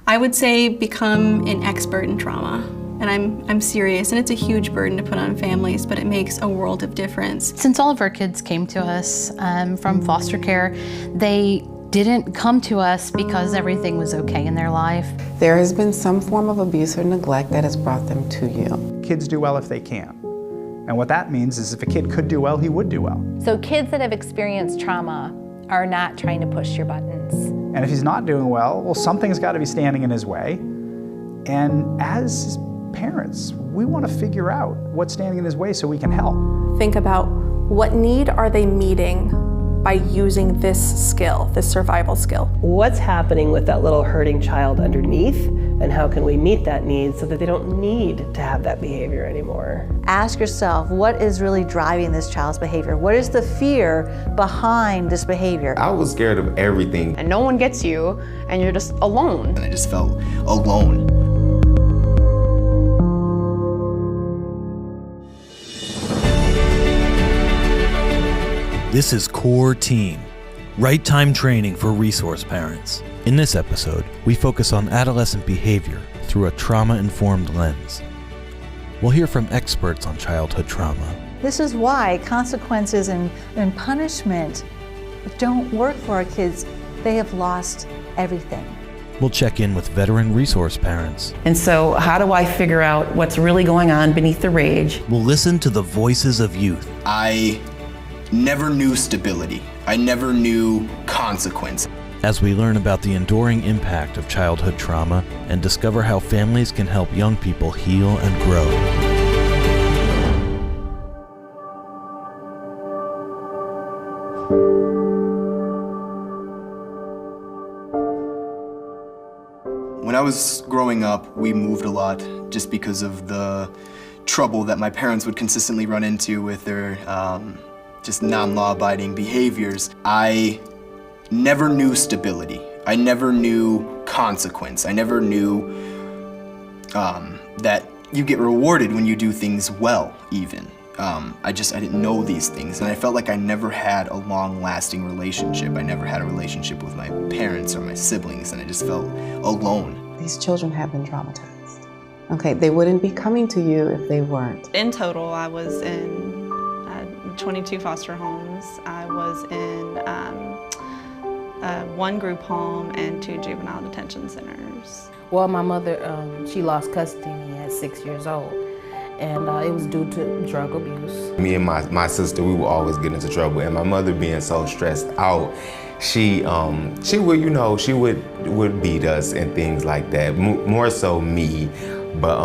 I would say become an expert in trauma. And I'm serious, and it's a huge burden to put on families, but it makes a world of difference. Since all of our kids came to us from foster care, they didn't come to us because everything was okay in their life. There has been some form of abuse or neglect that has brought them to you. Kids do well if they can. And what that means is if a kid could do well, he would do well. So kids that have experienced trauma are not trying to push your buttons. And if he's not doing well, something's got to be standing in his way. And as parents, we want to figure out what's standing in his way so we can help. Think about what need are they meeting by using this skill, this survival skill. What's happening with that little hurting child underneath, and how can we meet that need so that they don't need to have that behavior anymore? Ask yourself, what is really driving this child's behavior? What is the fear behind this behavior? I was scared of everything. And no one gets you, and you're just alone. And I just felt alone. This is Core Teen, right time training for resource parents. In this episode, we focus on adolescent behavior through a trauma-informed lens. We'll hear from experts on childhood trauma. This is why consequences and punishment don't work for our kids. They have lost everything. We'll check in with veteran resource parents. And so how do I figure out what's really going on beneath the rage? We'll listen to the voices of youth. I never knew stability. I never knew consequence. As we learn about the enduring impact of childhood trauma and discover how families can help young people heal and grow. When I was growing up, we moved a lot just because of the trouble that my parents would consistently run into with their just non-law-abiding behaviors. I never knew stability. I never knew consequence. I never knew that you get rewarded when you do things well, even. I didn't know these things, and I felt like I never had a long-lasting relationship. I never had a relationship with my parents or my siblings, and I just felt alone. These children have been traumatized. Okay, they wouldn't be coming to you if they weren't. In total, I was in 22 foster homes. I was in one group home and 2 juvenile detention centers. Well, my mother, she lost custody of me at 6 years old, and it was due to drug abuse. Me and my sister, we would always get into trouble, and my mother being so stressed out, she would, you know, she would beat us and things like that, more so me, but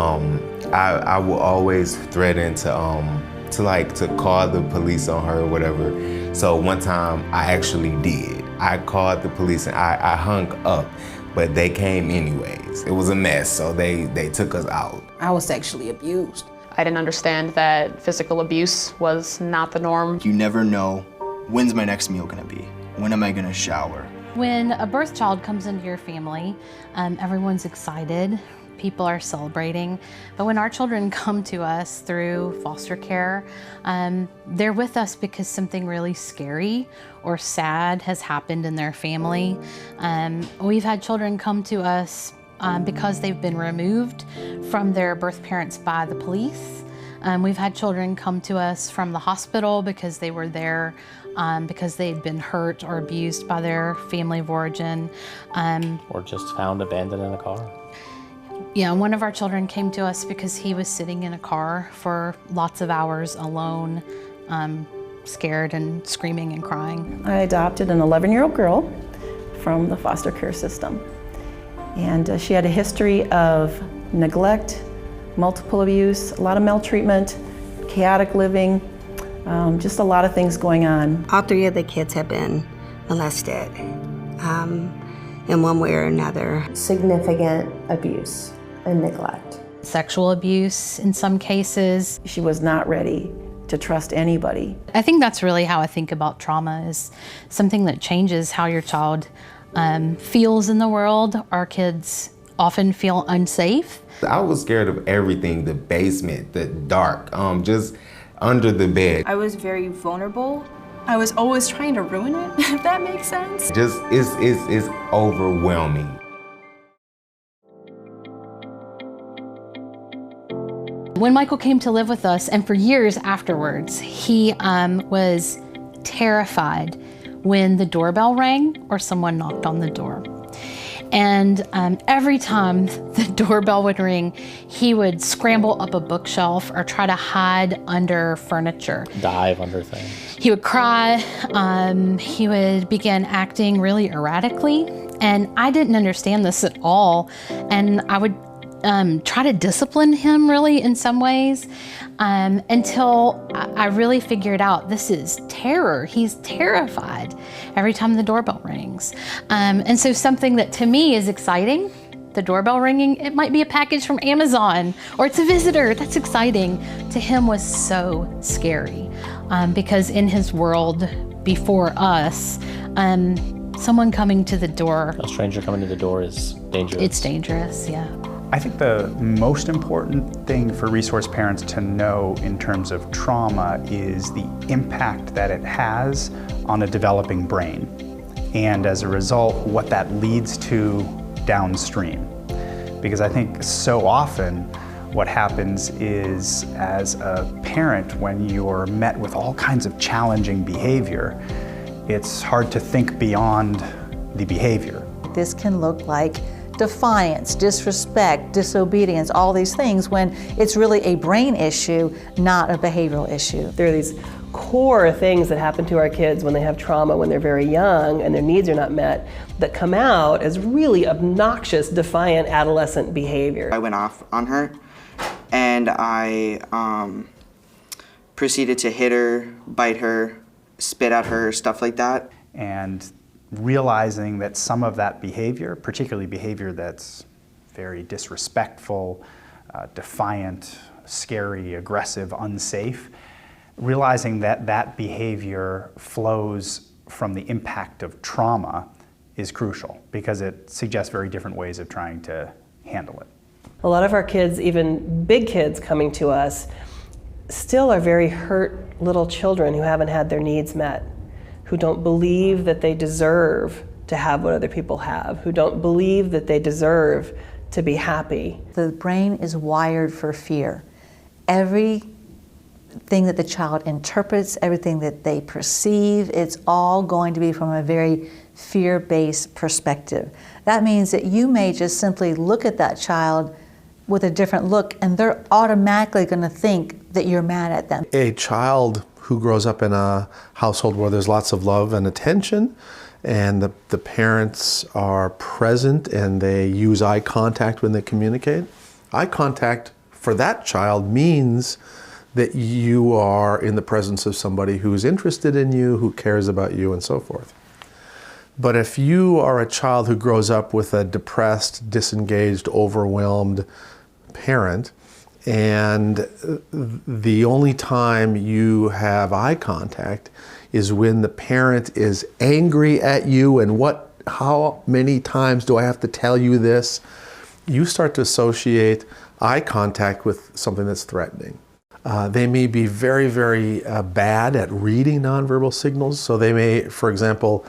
I would always threaten to call the police on her or whatever. So one time I actually did. I called the police and I hung up, but they came anyways. It was a mess, so they took us out. I was sexually abused. I didn't understand that physical abuse was not the norm. You never know, when's my next meal gonna be? When am I gonna shower? When a birth child comes into your family, everyone's excited. People are celebrating. But when our children come to us through foster care, they're with us because something really scary or sad has happened in their family. We've had children come to us because they've been removed from their birth parents by the police. We've had children come to us from the hospital because they were there because they'd been hurt or abused by their family of origin. Or just found abandoned in a car. Yeah, one of our children came to us because he was sitting in a car for lots of hours alone, scared and screaming and crying. I adopted an 11-year-old girl from the foster care system. And she had a history of neglect, multiple abuse, a lot of maltreatment, chaotic living, just a lot of things going on. All 3 of the kids have been molested in one way or another. Significant abuse and neglect. Sexual abuse in some cases. She was not ready to trust anybody. I think that's really how I think about trauma, is something that changes how your child feels in the world. Our kids often feel unsafe. I was scared of everything, the basement, the dark, just under the bed. I was very vulnerable. I was always trying to ruin it, if that makes sense. Just, it's overwhelming. When Michael came to live with us, and for years afterwards, he was terrified when the doorbell rang or someone knocked on the door. And every time the doorbell would ring, he would scramble up a bookshelf or try to hide under furniture. Dive under things. He would cry, he would begin acting really erratically, and I didn't understand this at all. And I would try to discipline him really in some ways until I really figured out this is terror. He's terrified every time the doorbell rings. And so something that to me is exciting, the doorbell ringing, it might be a package from Amazon or it's a visitor, that's exciting. To him was so scary because in his world before us, someone coming to the door. A stranger coming to the door is dangerous. It's dangerous, yeah. I think the most important thing for resource parents to know in terms of trauma is the impact that it has on a developing brain, and as a result, what that leads to downstream. Because I think so often what happens is, as a parent, when you're met with all kinds of challenging behavior, it's hard to think beyond the behavior. This can look like defiance, disrespect, disobedience, all these things when it's really a brain issue, not a behavioral issue. There are these core things that happen to our kids when they have trauma when they're very young and their needs are not met that come out as really obnoxious, defiant adolescent behavior. I went off on her and I proceeded to hit her, bite her, spit at her, stuff like that. And realizing that some of that behavior, particularly behavior that's very disrespectful, defiant, scary, aggressive, unsafe, realizing that that behavior flows from the impact of trauma is crucial because it suggests very different ways of trying to handle it. A lot of our kids, even big kids coming to us, still are very hurt little children who haven't had their needs met, who don't believe that they deserve to have what other people have, who don't believe that they deserve to be happy. The brain is wired for fear. Everything that the child interprets, everything that they perceive, it's all going to be from a very fear-based perspective. That means that you may just simply look at that child with a different look and they're automatically going to think that you're mad at them. A child who grows up in a household where there's lots of love and attention and the parents are present and they use eye contact when they communicate. Eye contact for that child means that you are in the presence of somebody who's interested in you, who cares about you, and so forth. But if you are a child who grows up with a depressed, disengaged, overwhelmed parent, and the only time you have eye contact is when the parent is angry at you and how many times do I have to tell you this? You start to associate eye contact with something that's threatening. They may be very, very bad at reading nonverbal signals. So they may, for example,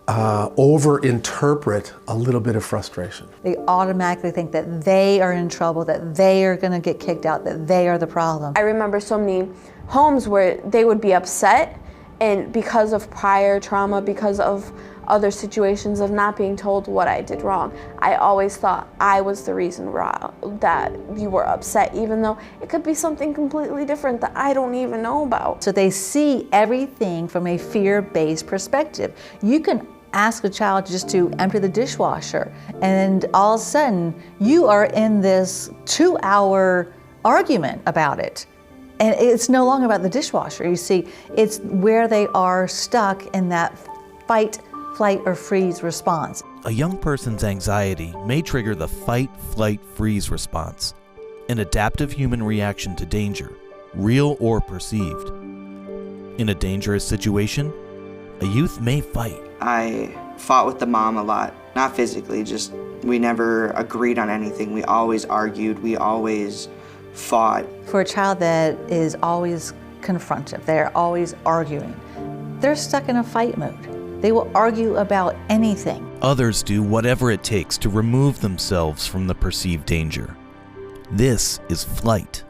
over-interpret a little bit of frustration. They automatically think that they are in trouble, that they are going to get kicked out, that they are the problem. I remember so many homes where they would be upset, and because of prior trauma, because of other situations of not being told what I did wrong, I always thought I was the reason that you were upset, even though it could be something completely different that I don't even know about. So they see everything from a fear-based perspective. You can ask a child just to empty the dishwasher, and all of a sudden you are in this 2-hour argument about it. And it's no longer about the dishwasher. You see, it's where they are stuck in that fight, flight, or freeze response. A young person's anxiety may trigger the fight, flight, freeze response, an adaptive human reaction to danger, real or perceived. In a dangerous situation, a youth may fight. I fought with the mom a lot, not physically, just we never agreed on anything. We always argued, we always fought. For a child that is always confrontive, they're always arguing, they're stuck in a fight mode. They will argue about anything. Others do whatever it takes to remove themselves from the perceived danger. This is flight.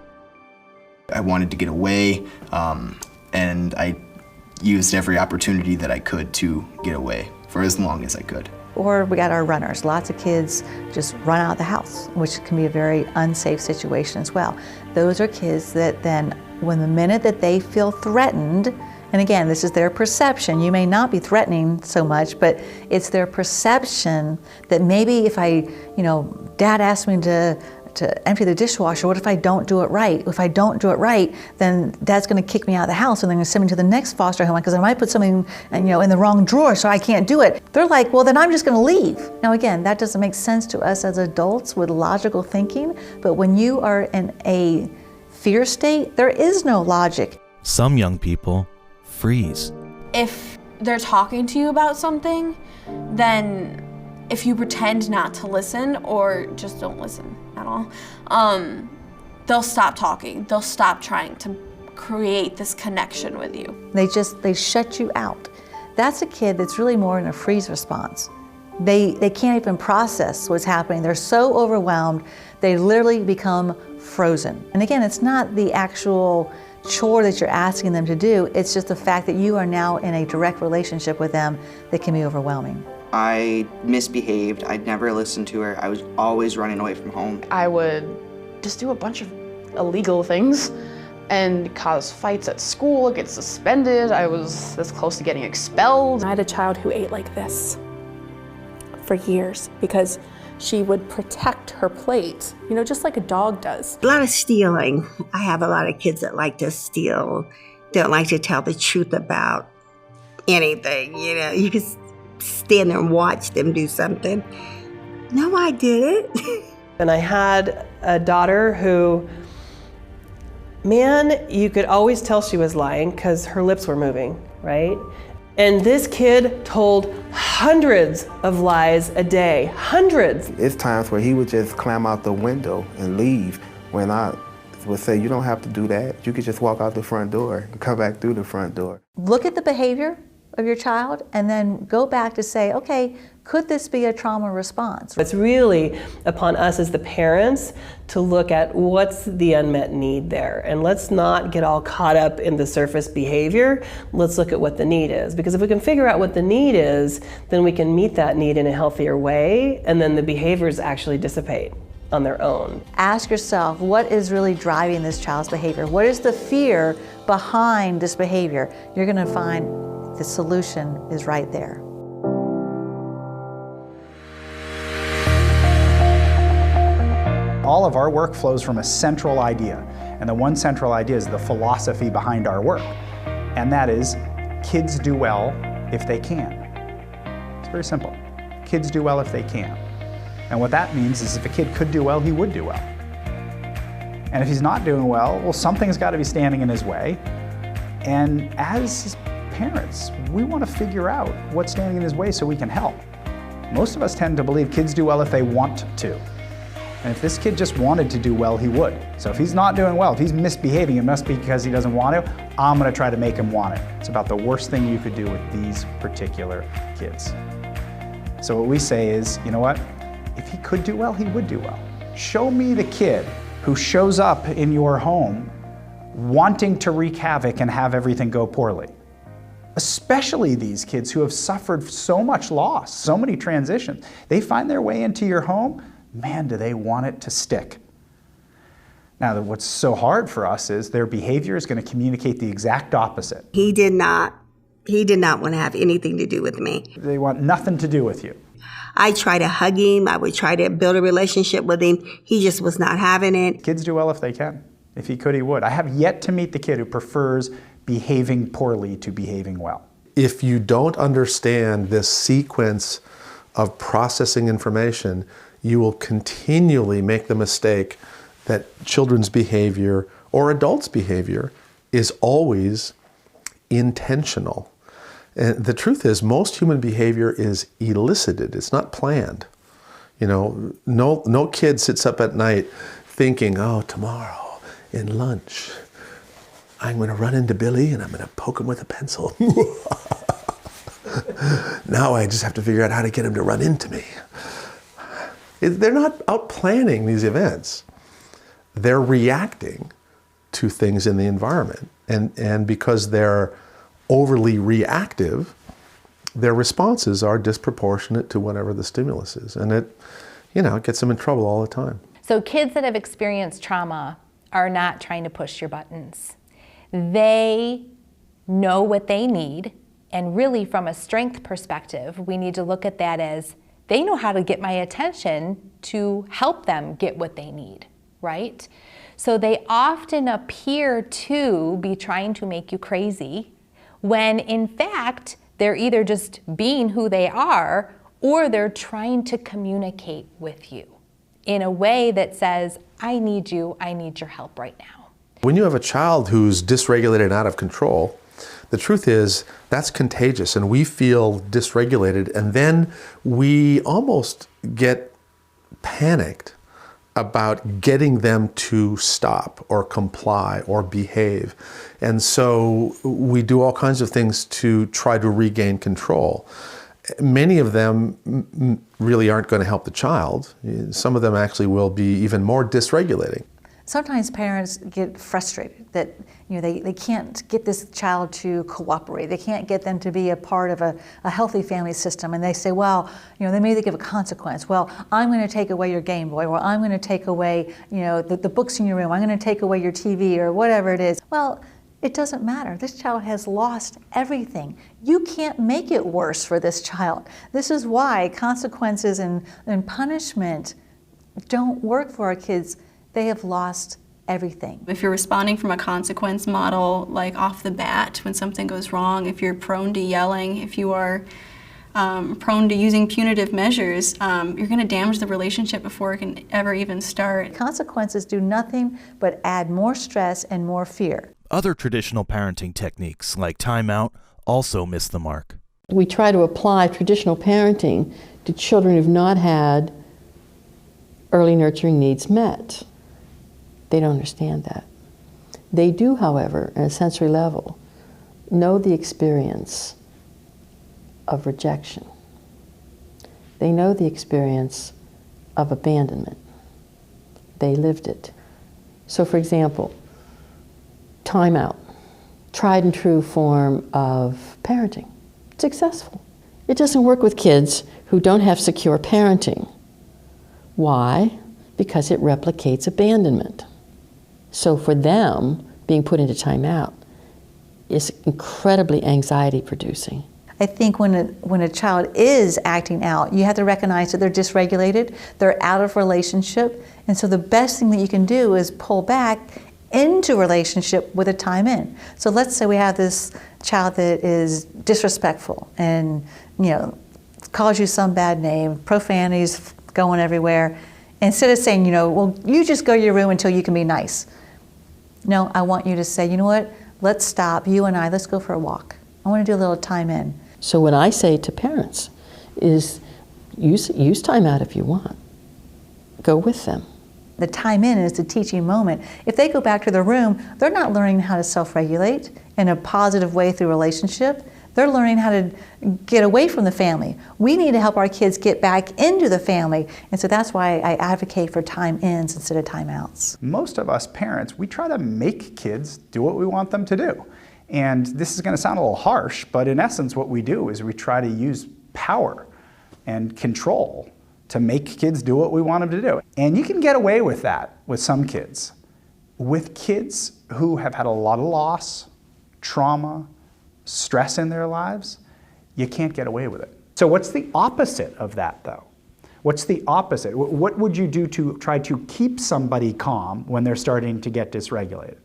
I wanted to get away, and I used every opportunity that I could to get away for as long as I could. Or we got our runners. Lots of kids just run out of the house, which can be a very unsafe situation as well. Those are kids that then, when the minute that they feel threatened, and again, this is their perception, you may not be threatening so much, but it's their perception that maybe if Dad asked me to empty the dishwasher, what if I don't do it right? If I don't do it right, then Dad's gonna kick me out of the house and they're gonna send me to the next foster home because I might put something in the wrong drawer so I can't do it. They're like, well, then I'm just gonna leave. Now again, that doesn't make sense to us as adults with logical thinking, but when you are in a fear state, there is no logic. Some young people freeze. If they're talking to you about something, then if you pretend not to listen or just don't listen at all, they'll stop talking. They'll stop trying to create this connection with you. They shut you out. That's a kid that's really more in a freeze response. They can't even process what's happening. They're so overwhelmed, they literally become frozen. And again, it's not the actual chore that you're asking them to do, it's just the fact that you are now in a direct relationship with them that can be overwhelming. I misbehaved. I'd never listened to her. I was always running away from home. I would just do a bunch of illegal things and cause fights at school, get suspended. I was this close to getting expelled. I had a child who ate like this for years because she would protect her plate, just like a dog does. A lot of stealing. I have a lot of kids that like to steal, don't like to tell the truth about anything, You can stand there and watch them do something. No, I did it. And I had a daughter who, man, you could always tell she was lying because her lips were moving, right? And this kid told hundreds of lies a day, hundreds. It's times where he would just climb out the window and leave when I would say, you don't have to do that. You could just walk out the front door and come back through the front door. Look at the behavior of your child and then go back to say, okay, could this be a trauma response? It's really upon us as the parents to look at what's the unmet need there. And let's not get all caught up in the surface behavior. Let's look at what the need is. Because if we can figure out what the need is, then we can meet that need in a healthier way, and then the behaviors actually dissipate on their own. Ask yourself, what is really driving this child's behavior? What is the fear behind this behavior? You're gonna find the solution is right there. All of our work flows from a central idea, and the one central idea is the philosophy behind our work, and that is kids do well if they can. It's very simple. Kids do well if they can. And what that means is if a kid could do well, he would do well. And if he's not doing well, something's got to be standing in his way. And as parents, we want to figure out what's standing in his way so we can help. Most of us tend to believe kids do well if they want to. And if this kid just wanted to do well, he would. So if he's not doing well, if he's misbehaving, it must be because he doesn't want to. I'm going to try to make him want it. It's about the worst thing you could do with these particular kids. So what we say is, you know what? If he could do well, he would do well. Show me the kid who shows up in your home wanting to wreak havoc and have everything go poorly. Especially these kids who have suffered so much loss, so many transitions. They find their way into your home, man, do they want it to stick. Now, what's so hard for us is their behavior is going to communicate the exact opposite. He did not want to have anything to do with me. They want nothing to do with you. I try to hug him. I would try to build a relationship with him. He just was not having it. Kids do well if they can. If he could, he would. I have yet to meet the kid who prefers behaving poorly to behaving well. If you don't understand this sequence of processing information, you will continually make the mistake that children's behavior or adults' behavior is always intentional. And the truth is, most human behavior is elicited. It's not planned. No kid sits up at night thinking, oh, tomorrow in lunch, I'm going to run into Billy and I'm going to poke him with a pencil. Now I just have to figure out how to get him to run into me. They're not out planning these events. they're reacting to things in the environment. And because they're overly reactive, their responses are disproportionate to whatever the stimulus is. And it gets them in trouble all the time. So kids that have experienced trauma are not trying to push your buttons. They know what they need, and really from a strength perspective, we need to look at that as they know how to get my attention to help them get what they need, right? So they often appear to be trying to make you crazy, when in fact, they're either just being who they are, or they're trying to communicate with you in a way that says, I need you, I need your help right now. When you have a child who's dysregulated and out of control, the truth is that's contagious, and we feel dysregulated, and then we almost get panicked about getting them to stop or comply or behave. And so we do all kinds of things to try to regain control. Many of them really aren't going to help the child. Some of them actually will be even more dysregulating. Sometimes parents get frustrated that they can't get this child to cooperate. They can't get them to be a part of a healthy family system. And they say, well, they may give a consequence. Well, I'm going to take away your Game Boy, or I'm going to take away the books in your room. I'm going to take away your TV, or whatever it is. Well, it doesn't matter. This child has lost everything. You can't make it worse for this child. This is why consequences and punishment don't work for our kids. They have lost everything. If you're responding from a consequence model, like off the bat when something goes wrong, if you're prone to yelling, if you are prone to using punitive measures, you're going to damage the relationship before it can ever even start. Consequences do nothing but add more stress and more fear. Other traditional parenting techniques, like timeout, also miss the mark. We try to apply traditional parenting to children who've not had early nurturing needs met. They don't understand that. They do, however, at a sensory level, know the experience of rejection. They know the experience of abandonment. They lived it. So, for example, timeout, tried and true form of parenting, successful. It doesn't work with kids who don't have secure parenting. Why? Because it replicates abandonment. So for them, being put into timeout is incredibly anxiety producing. I think when a child is acting out, you have to recognize that they're dysregulated, they're out of relationship, and so the best thing that you can do is pull back into relationship with a time in. So let's say we have this child that is disrespectful and calls you some bad name, profanities going everywhere. Instead of saying, well, you just go to your room until you can be nice. No, I want you to say, you know what, let's stop, you and I, let's go for a walk. I want to do a little time in. So what I say to parents is use time out if you want. Go with them. The time in is the teaching moment. If they go back to their room, they're not learning how to self-regulate in a positive way through relationship. They're learning how to get away from the family. We need to help our kids get back into the family. And so that's why I advocate for time ins instead of time outs. Most of us parents, we try to make kids do what we want them to do. And this is going to sound a little harsh, but in essence what we do is we try to use power and control to make kids do what we want them to do. And you can get away with that with some kids. With kids who have had a lot of loss, trauma, stress in their lives, you can't get away with it. So what's the opposite of that, though? What's the opposite? What would you do to try to keep somebody calm when they're starting to get dysregulated?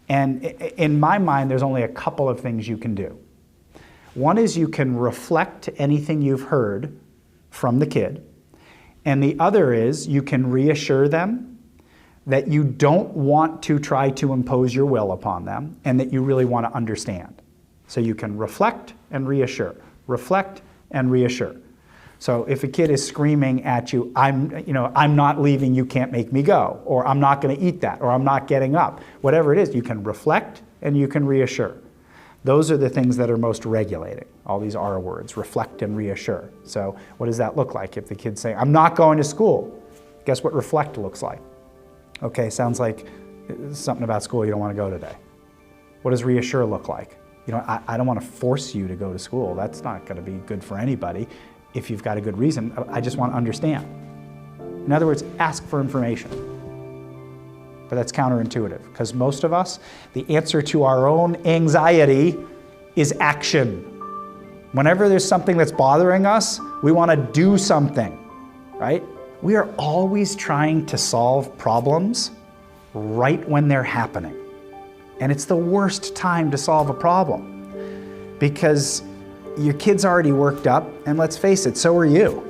And in my mind, there's only a couple of things you can do. One is you can reflect anything you've heard from the kid, and the other is you can reassure them that you don't want to try to impose your will upon them, and that you really want to understand. So you can reflect and reassure, reflect and reassure. So if a kid is screaming at you, I'm not leaving, you can't make me go, or I'm not going to eat that, or I'm not getting up, whatever it is, you can reflect and you can reassure. Those are the things that are most regulating, all these R words, reflect and reassure. So what does that look like? If the kid's saying, I'm not going to school, guess what reflect looks like? Okay, sounds like something about school you don't want to go today. What does reassure look like? You know, I don't want to force you to go to school. That's not going to be good for anybody. If you've got a good reason, I just want to understand. In other words, ask for information. But that's counterintuitive, because most of us, the answer to our own anxiety is action. Whenever there's something that's bothering us, we want to do something, right? We are always trying to solve problems right when they're happening. And it's the worst time to solve a problem, because your kid's already worked up, and let's face it, so are you.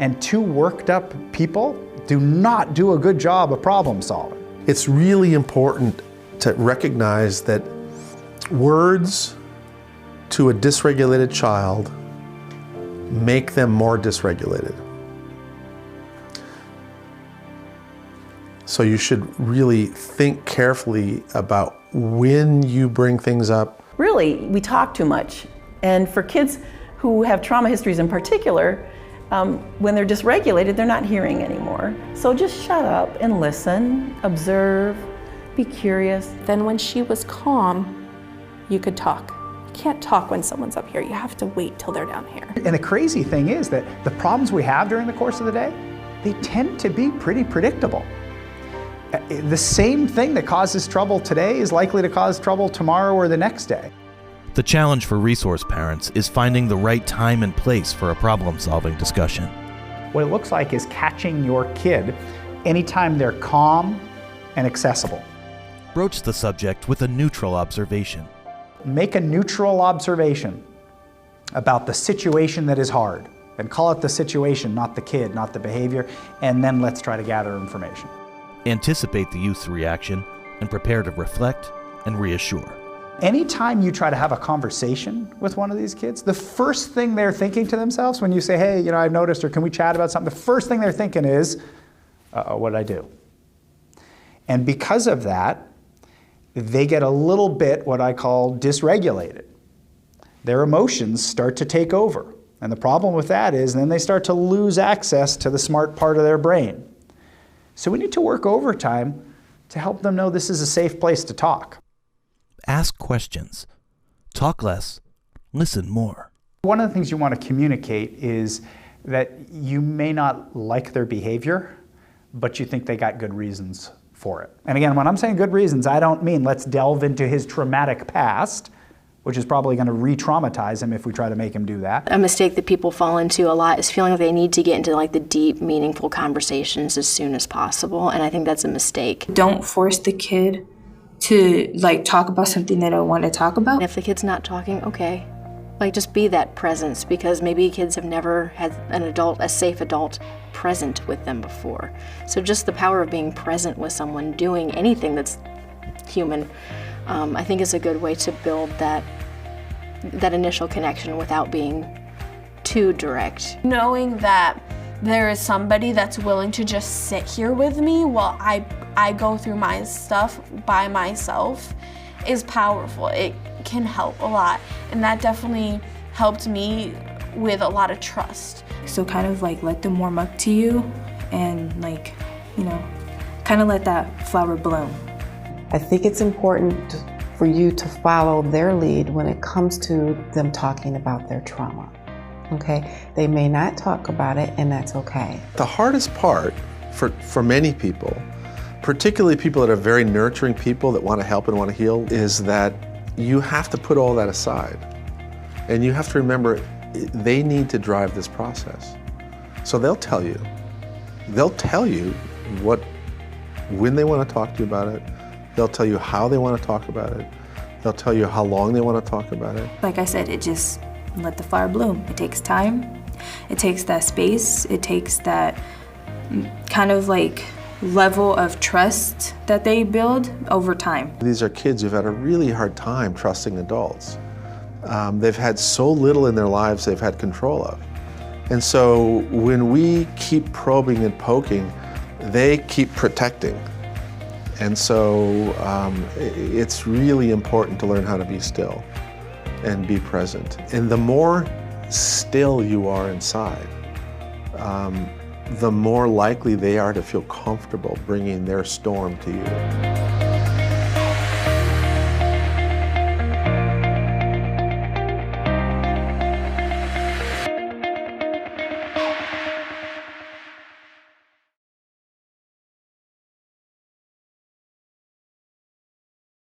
And two worked up people do not do a good job of problem solving. It's really important to recognize that words to a dysregulated child make them more dysregulated. So you should really think carefully about when you bring things up. Really, we talk too much. And for kids who have trauma histories in particular, when they're dysregulated, they're not hearing anymore. So just shut up and listen, observe, be curious. Then when she was calm, you could talk. You can't talk when someone's up here. You have to wait till they're down here. And the crazy thing is that the problems we have during the course of the day, they tend to be pretty predictable. The same thing that causes trouble today is likely to cause trouble tomorrow or the next day. The challenge for resource parents is finding the right time and place for a problem-solving discussion. What it looks like is catching your kid anytime they're calm and accessible. Broach the subject with a neutral observation. Make a neutral observation about the situation that is hard, and call it the situation, not the kid, not the behavior, and then let's try to gather information. Anticipate the youth's reaction and prepare to reflect and reassure. Anytime you try to have a conversation with one of these kids, the first thing they're thinking to themselves when you say, hey, you know, I've noticed, or can we chat about something? The first thing they're thinking is, what did I do? And because of that, they get a little bit what I call dysregulated. Their emotions start to take over. And the problem with that is then they start to lose access to the smart part of their brain. So we need to work overtime to help them know this is a safe place to talk. Ask questions. Talk less. Listen more. One of the things you want to communicate is that you may not like their behavior, but you think they got good reasons for it. And again, when I'm saying good reasons, I don't mean let's delve into his traumatic past, which is probably going to re-traumatize him if we try to make him do that. A mistake that people fall into a lot is feeling like they need to get into like the deep, meaningful conversations as soon as possible, and I think that's a mistake. Don't force the kid to like talk about something they don't want to talk about. If the kid's not talking, okay. Like just be that presence, because maybe kids have never had an adult, a safe adult present with them before. So just the power of being present with someone doing anything that's human, I think is a good way to build that initial connection without being too direct. Knowing that there is somebody that's willing to just sit here with me while I go through my stuff by myself is powerful. It can help a lot. And that definitely helped me with a lot of trust. So kind of like let them warm up to you and like, you know, kind of let that flower bloom. I think it's important for you to follow their lead when it comes to them talking about their trauma. Okay? They may not talk about it, and that's okay. The hardest part for many people, particularly people that are very nurturing people that want to help and want to heal, is that you have to put all that aside. And you have to remember, they need to drive this process. So they'll tell you when they want to talk to you about it. They'll tell you how they want to talk about it. They'll tell you how long they want to talk about it. Like I said, it just let the flower bloom. It takes time. It takes that space. It takes that kind of like level of trust that they build over time. These are kids who've had a really hard time trusting adults. They've had so little in their lives they've had control of. And so when we keep probing and poking, they keep protecting. And so it's really important to learn how to be still and be present. And the more still you are inside, the more likely they are to feel comfortable bringing their storm to you.